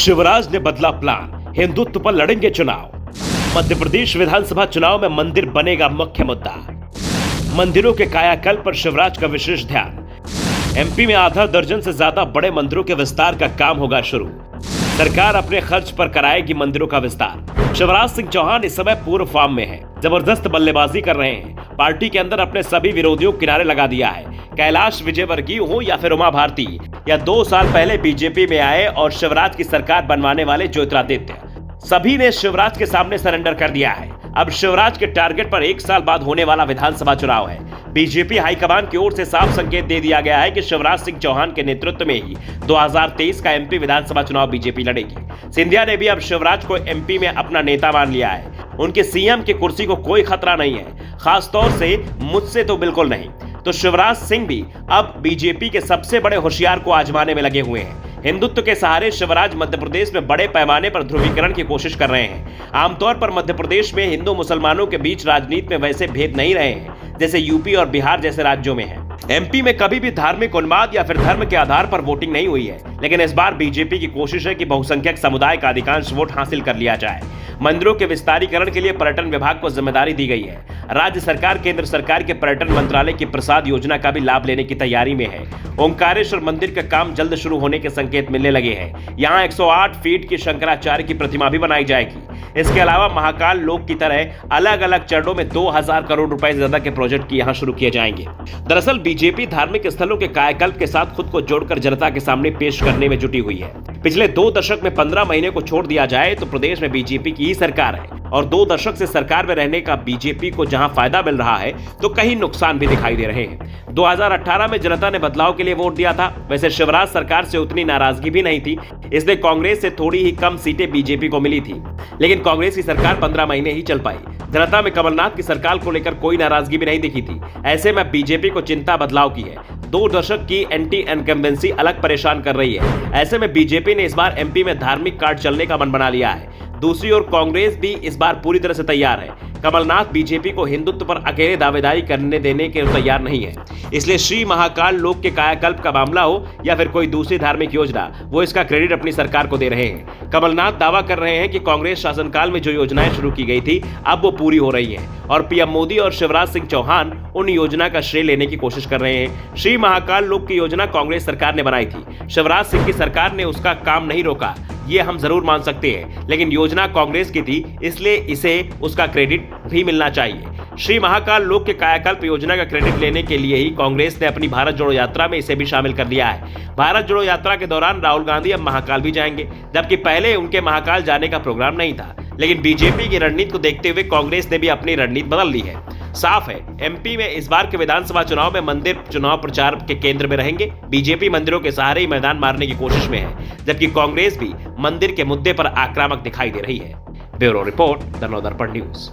शिवराज ने बदला प्लान, हिंदुत्व पर लड़ेंगे चुनाव। मध्य प्रदेश विधानसभा चुनाव में मंदिर बनेगा मुख्य मुद्दा। मंदिरों के कायाकल्प पर शिवराज का विशेष ध्यान। एमपी में आधा दर्जन से ज्यादा बड़े मंदिरों के विस्तार का काम होगा शुरू। सरकार अपने खर्च पर कराएगी मंदिरों का विस्तार। शिवराज सिंह चौहान इस समय पूर्व फॉर्म में हैं, जबरदस्त बल्लेबाजी कर रहे हैं। पार्टी के अंदर अपने सभी विरोधियों को किनारे लगा दिया है। कैलाश विजयवर्गीय हो या फिर उमा भारती या 2 साल पहले बीजेपी में आए और शिवराज की सरकार बनवाने वाले ज्योतिरादित्य, सभी ने शिवराज के सामने सरेंडर कर दिया है। अब शिवराज के टारगेट पर 1 साल बाद होने वाला विधानसभा चुनाव है। बीजेपी हाईकमान की ओर से साफ संकेत दे दिया गया है कि शिवराज सिंह चौहान के नेतृत्व में ही 2023 का एमपी विधानसभा चुनाव बीजेपी लड़ेगी। सिंधिया ने भी अब शिवराज को एमपी में अपना नेता मान लिया है। उनके सीएम की कुर्सी को कोई खतरा नहीं है, खासतौर से मुझसे तो बिल्कुल नहीं। तो शिवराज सिंह भी अब बीजेपी के सबसे बड़े होशियार को आजमाने में लगे हुए हैं। हिंदुत्व के सहारे शिवराज मध्य प्रदेश में बड़े पैमाने पर ध्रुवीकरण की कोशिश कर रहे हैं। आमतौर पर मध्य प्रदेश में हिंदू मुसलमानों के बीच राजनीति में वैसे भेद नहीं रहे हैं जैसे यूपी और बिहार जैसे राज्यों में है। एमपी में कभी भी धार्मिक उन्माद या फिर धर्म के आधार पर वोटिंग नहीं हुई है, लेकिन इस बार बीजेपी की कोशिश है कि बहुसंख्यक समुदाय का अधिकांश वोट हासिल कर लिया जाए। मंदिरों के विस्तारीकरण के लिए पर्यटन विभाग को जिम्मेदारी दी गई है। राज्य सरकार केंद्र सरकार के पर्यटन मंत्रालय की प्रसाद योजना का भी लाभ लेने की तैयारी में है। ओंकारेश्वर मंदिर का काम जल्द शुरू होने के संकेत मिलने लगे हैं। यहाँ 108 फीट की शंकराचार्य की प्रतिमा भी बनाई जाएगी। इसके अलावा महाकाल लोक की तरह अलग अलग चरणों में 2000 करोड़ रुपए से ज्यादा के प्रोजेक्ट यहाँ शुरू किए जाएंगे। दरअसल बीजेपी धार्मिक स्थलों के कायाकल्प के साथ खुद को जोड़कर जनता के सामने पेश करने में जुटी हुई है। पिछले 2 दशक में 15 महीने को छोड़ दिया जाए तो प्रदेश में बीजेपी की ही सरकार है और 2 दशक से सरकार में रहने का बीजेपी को जहां फायदा मिल रहा है तो कहीं नुकसान भी दिखाई दे रहे हैं। 2018 में जनता ने बदलाव के लिए वोट दिया था। वैसे शिवराज सरकार से उतनी नाराजगी भी नहीं थी, इसलिए कांग्रेस से थोड़ी ही कम सीटें बीजेपी को मिली थी। लेकिन कांग्रेस की सरकार 15 महीने ही चल पाई। जनता में कमलनाथ की सरकार को लेकर कोई नाराजगी भी नहीं दिखी थी। ऐसे में बीजेपी को चिंता बदलाव की है। 2 दशक की एंटी इनकम्बेंसी अलग परेशान कर रही है। ऐसे में बीजेपी ने इस बार एमपी में धार्मिक कार्ड चलने का मन बना लिया है। दूसरी ओर कांग्रेस भी इस बार पूरी तरह से तैयार है। कमलनाथ बीजेपी को हिंदुत्व पर अकेले दावेदारी करने देने के तैयार नहीं है। इसलिए श्री महाकाल लोक के कायाकल्प का मामला हो या फिर कोई दूसरी धार्मिक योजना, वो इसका क्रेडिट अपनी सरकार को दे रहे हैं। कमलनाथ दावा कर रहे हैं कि कांग्रेस शासनकाल में जो योजनाएं शुरू की गई थी अब वो पूरी हो रही है और पीएम मोदी और शिवराज सिंह चौहान उन योजना का श्रेय लेने की कोशिश कर रहे हैं। श्री महाकाल लोक की योजना कांग्रेस सरकार ने बनाई थी। शिवराज सिंह की सरकार ने उसका काम नहीं रोका, ये हम जरूर मान सकते हैं, लेकिन योजना कांग्रेस की थी, इसलिए इसे उसका क्रेडिट भी मिलना चाहिए। श्री महाकाल लोक के कायाकल्प योजना का क्रेडिट लेने के लिए ही कांग्रेस ने अपनी भारत जोड़ो यात्रा में इसे भी शामिल कर लिया है। भारत जोड़ो यात्रा के दौरान राहुल गांधी अब महाकाल भी जाएंगे, जबकि पहले उनके महाकाल जाने का प्रोग्राम नहीं था। लेकिन बीजेपी की रणनीति को देखते हुए कांग्रेस ने भी अपनी रणनीति बदल ली है। साफ है, एमपी में इस बार के विधानसभा चुनाव में मंदिर चुनाव प्रचार के केंद्र में रहेंगे। बीजेपी मंदिरों के सहारे ही मैदान मारने की कोशिश में है, जबकि कांग्रेस भी मंदिर के मुद्दे पर आक्रामक दिखाई दे रही है। Bureau report, the Navdarpan news.